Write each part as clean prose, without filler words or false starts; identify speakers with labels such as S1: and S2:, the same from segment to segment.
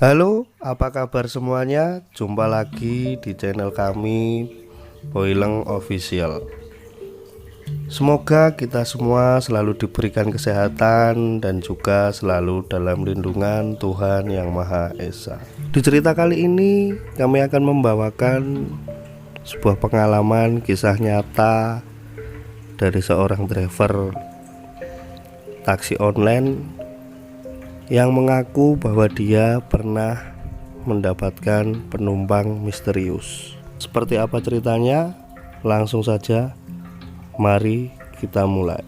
S1: Halo, apa kabar semuanya? Jumpa lagi di channel kami, Boyleng Official. Semoga kita semua selalu diberikan kesehatan dan juga selalu dalam lindungan Tuhan Yang Maha Esa. Di cerita kali ini kami akan membawakan sebuah pengalaman kisah nyata dari seorang driver taksi online yang mengaku bahwa dia pernah mendapatkan penumpang misterius. Seperti apa ceritanya? Langsung saja, mari kita mulai.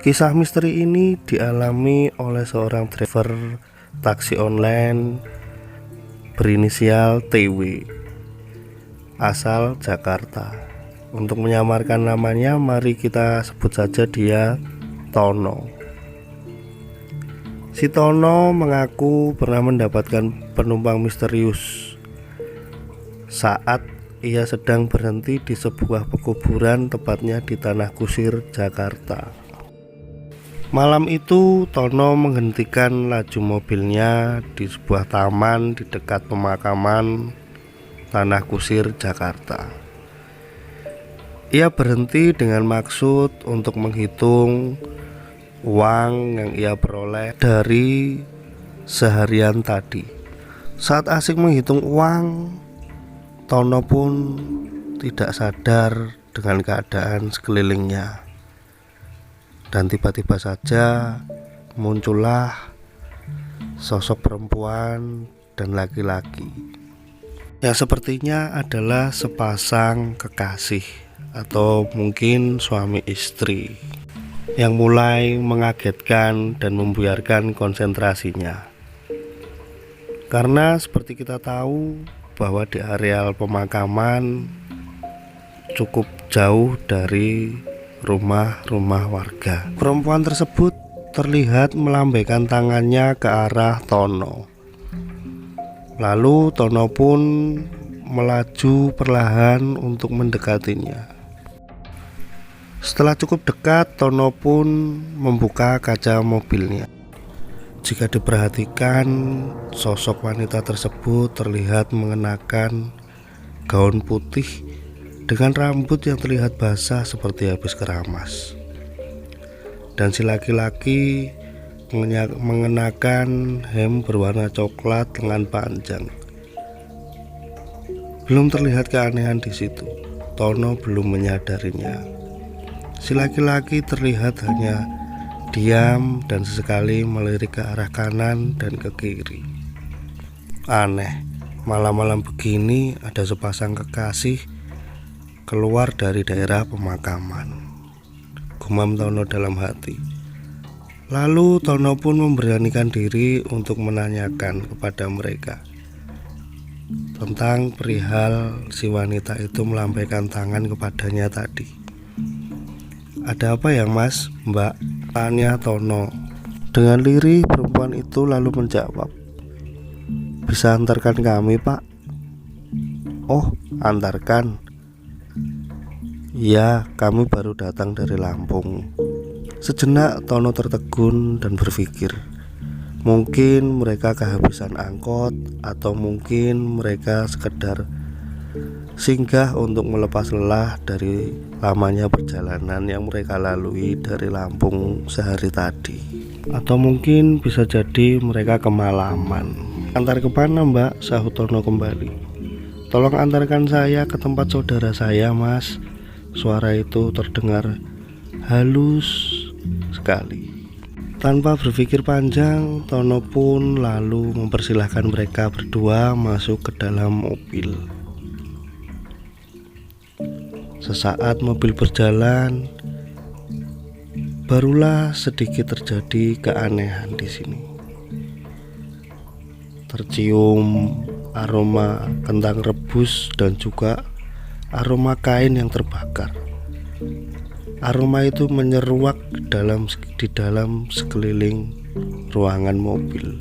S1: Kisah misteri ini dialami oleh seorang driver taksi online berinisial TW, asal Jakarta. Untuk menyamarkan namanya, mari kita sebut saja dia Tono. Si Tono mengaku pernah mendapatkan penumpang misterius saat ia sedang berhenti di sebuah pekuburan, tepatnya di Tanah Kusir, Jakarta. Malam itu Tono menghentikan laju mobilnya di sebuah taman di dekat pemakaman Tanah Kusir, Jakarta. Ia berhenti dengan maksud untuk menghitung uang yang ia peroleh dari seharian tadi. Saat asik menghitung uang, Tono pun tidak sadar dengan keadaan sekelilingnya. Dan tiba-tiba saja muncullah sosok perempuan dan laki-laki yang sepertinya adalah sepasang kekasih atau mungkin suami istri, yang mulai mengagetkan dan membuyarkan konsentrasinya. Karena seperti kita tahu bahwa di areal pemakaman cukup jauh dari rumah-rumah warga. Perempuan tersebut terlihat melambaikan tangannya ke arah Tono. Lalu Tono pun melaju perlahan untuk mendekatinya. Setelah cukup dekat, Tono pun membuka kaca mobilnya. Jika diperhatikan, sosok wanita tersebut terlihat mengenakan gaun putih dengan rambut yang terlihat basah seperti habis keramas. Dan si laki-laki mengenakan hem berwarna coklat lengan panjang. Belum terlihat keanehan di situ. Tono belum menyadarinya. Si laki-laki terlihat hanya diam dan sesekali melirik ke arah kanan dan ke kiri. Aneh, malam-malam begini ada sepasang kekasih keluar dari daerah pemakaman, gumam Tono dalam hati. Lalu Tono pun memberanikan diri untuk menanyakan kepada mereka tentang perihal si wanita itu melambaikan tangan kepadanya tadi. Ada apa ya mas, mbak? Tanya Tono. Dengan lirih perempuan itu lalu menjawab, bisa antarkan kami pak? Oh, antarkan? Ya, kami baru datang dari Lampung. Sejenak Tono tertegun dan berpikir, mungkin mereka kehabisan angkot, atau mungkin mereka sekedar singgah untuk melepas lelah dari lamanya perjalanan yang mereka lalui dari Lampung sehari tadi. Atau mungkin bisa jadi mereka kemalaman. Antar kemana mbak? Sahut Tono kembali. Tolong antarkan saya ke tempat saudara saya mas. Suara itu terdengar halus sekali. Tanpa berpikir panjang, Tono pun lalu mempersilahkan mereka berdua masuk ke dalam mobil. Sesaat mobil berjalan, barulah sedikit terjadi keanehan di sini. tercium aroma kentang rebus dan juga aroma kain yang terbakar. Aroma itu menyeruak di dalam sekeliling ruangan mobil.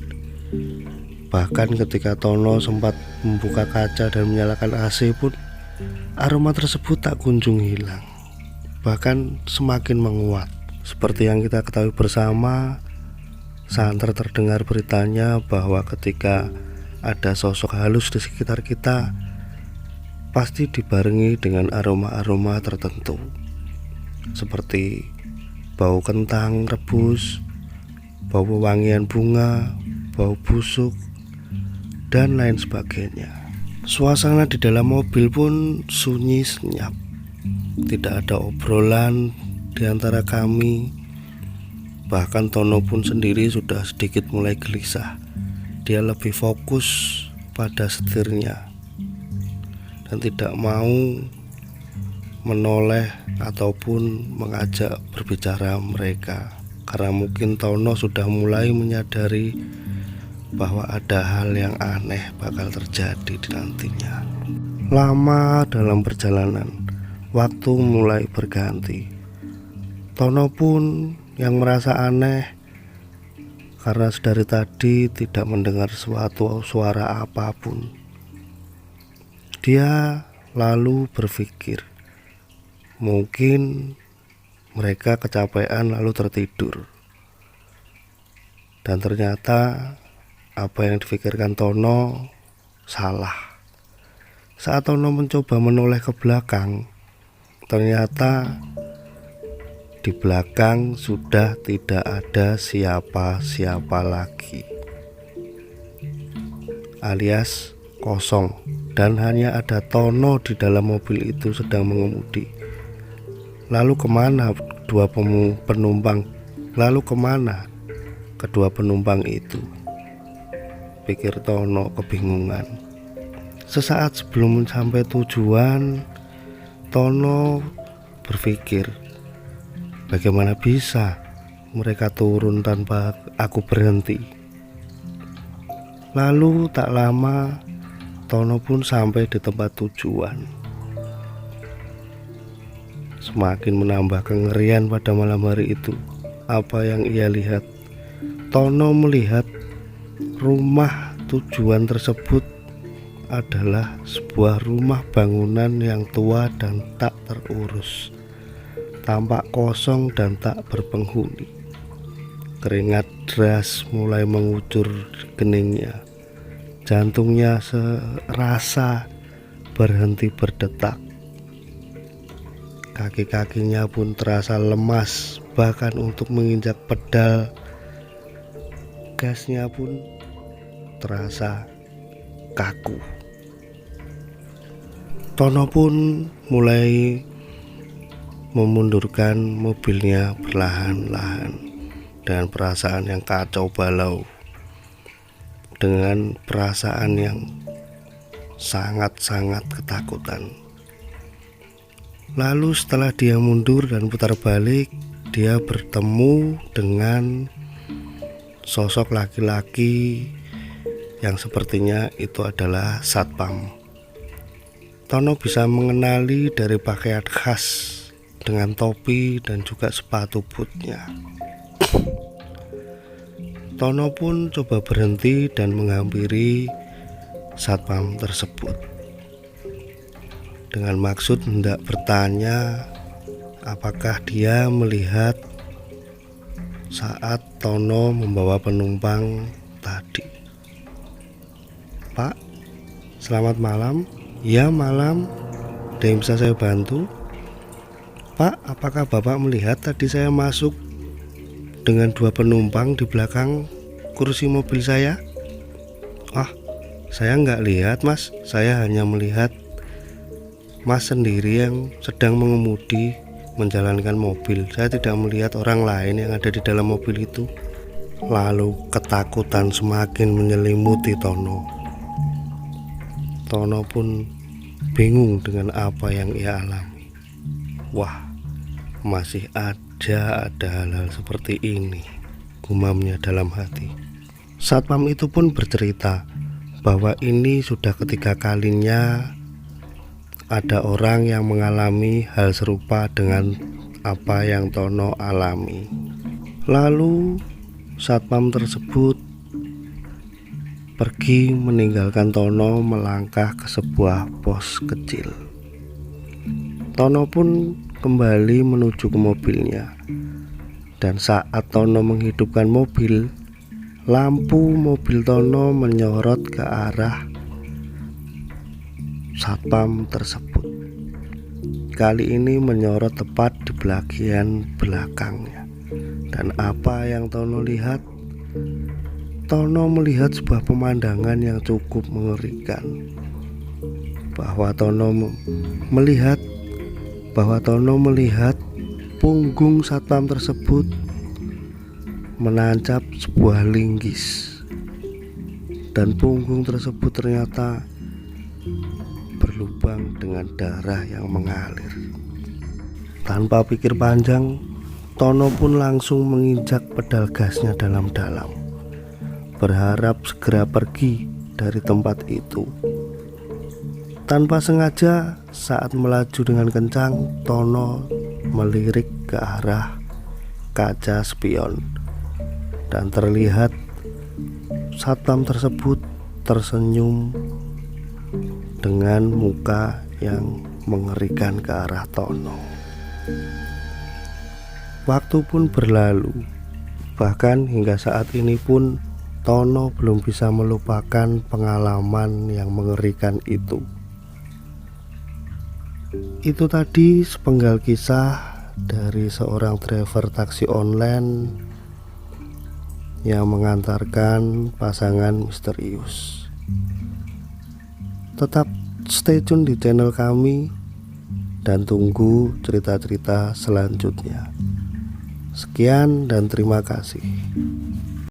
S1: Bahkan ketika Tono sempat membuka kaca dan menyalakan AC pun, aroma tersebut tak kunjung hilang, bahkan semakin menguat. Seperti yang kita ketahui bersama, santer terdengar beritanya bahwa ketika ada sosok halus di sekitar kita, pasti dibarengi dengan aroma-aroma tertentu, seperti bau kentang rebus, bau wewangian bunga, bau busuk, dan lain sebagainya. Suasana di dalam mobil pun sunyi senyap. Tidak ada obrolan di antara kami. Bahkan Tono pun sendiri sudah sedikit mulai gelisah. Dia lebih fokus pada setirnya dan tidak mau menoleh ataupun mengajak berbicara mereka, karena mungkin Tono sudah mulai menyadari bahwa ada hal yang aneh bakal terjadi di nantinya. Lama dalam perjalanan, waktu mulai berganti. Tono pun yang merasa aneh karena sedari tadi tidak mendengar suatu suara apapun. Dia lalu berpikir, mungkin mereka kecapean lalu tertidur. Dan ternyata apa yang dipikirkan Tono salah. Saat Tono mencoba menoleh ke belakang, ternyata di belakang sudah tidak ada siapa-siapa lagi, alias kosong, dan hanya ada Tono di dalam mobil itu sedang mengemudi. Lalu kemana kedua penumpang itu? Pikir Tono kebingungan. Sesaat sebelum sampai tujuan, Tono berpikir, bagaimana bisa mereka turun tanpa aku berhenti? Lalu tak lama Tono pun sampai di tempat tujuan. Semakin menambah kengerian pada malam hari itu. Apa yang ia lihat? Tono melihat rumah tujuan tersebut adalah sebuah rumah bangunan yang tua dan tak terurus, tampak kosong dan tak berpenghuni. Keringat deras mulai mengucur di keningnya. Jantungnya serasa berhenti berdetak. Kaki-kakinya pun terasa lemas, bahkan untuk menginjak pedal gasnya pun terasa kaku. Tono pun mulai memundurkan mobilnya perlahan-lahan dengan perasaan yang kacau balau, dengan perasaan yang sangat-sangat ketakutan. Lalu setelah dia mundur dan putar balik, dia bertemu dengan sosok laki-laki yang sepertinya itu adalah satpam. Tono bisa mengenali dari pakaian khas dengan topi dan juga sepatu bootnya. Tono pun coba berhenti dan menghampiri satpam tersebut dengan maksud hendak bertanya apakah dia melihat saat Tono membawa penumpang tadi. Pak, selamat malam. Ya, malam. Ada yang bisa saya bantu? Pak, apakah Bapak melihat tadi saya masuk dengan 2 penumpang di belakang kursi mobil saya? Ah, saya nggak lihat Mas. Saya hanya melihat Mas sendiri yang sedang mengemudi menjalankan mobil. Saya tidak melihat orang lain yang ada di dalam mobil itu. Lalu ketakutan semakin menyelimuti Tono. Tono pun bingung dengan apa yang ia alami. Wah, masih ada hal-hal seperti ini, gumamnya dalam hati. Satpam itu pun bercerita bahwa ini sudah ketiga kalinya ada orang yang mengalami hal serupa dengan apa yang Tono alami. Lalu satpam tersebut pergi meninggalkan Tono melangkah ke sebuah pos kecil. Tono pun kembali menuju ke mobilnya, dan saat Tono menghidupkan mobil, lampu mobil Tono menyorot ke arah satpam tersebut. Kali ini menyorot tepat di bagian belakangnya. Dan apa yang Tono lihat? Tono melihat sebuah pemandangan yang cukup mengerikan. Bahwa Tono melihat punggung satpam tersebut menancap sebuah linggis, dan punggung tersebut ternyata berlubang dengan darah yang mengalir. Tanpa pikir panjang, Tono pun langsung menginjak pedal gasnya dalam-dalam, berharap segera pergi dari tempat itu. Tanpa sengaja, saat melaju dengan kencang, Tono melirik ke arah kaca spion, dan terlihat satpam tersebut tersenyum dengan muka yang mengerikan ke arah Tono. Waktu pun berlalu, bahkan hingga saat ini pun Tono belum bisa melupakan pengalaman yang mengerikan itu. Itu tadi sepenggal kisah dari seorang driver taksi online yang mengantarkan pasangan misterius. Tetap stay tune di channel kami dan tunggu cerita-cerita selanjutnya. Sekian dan terima kasih.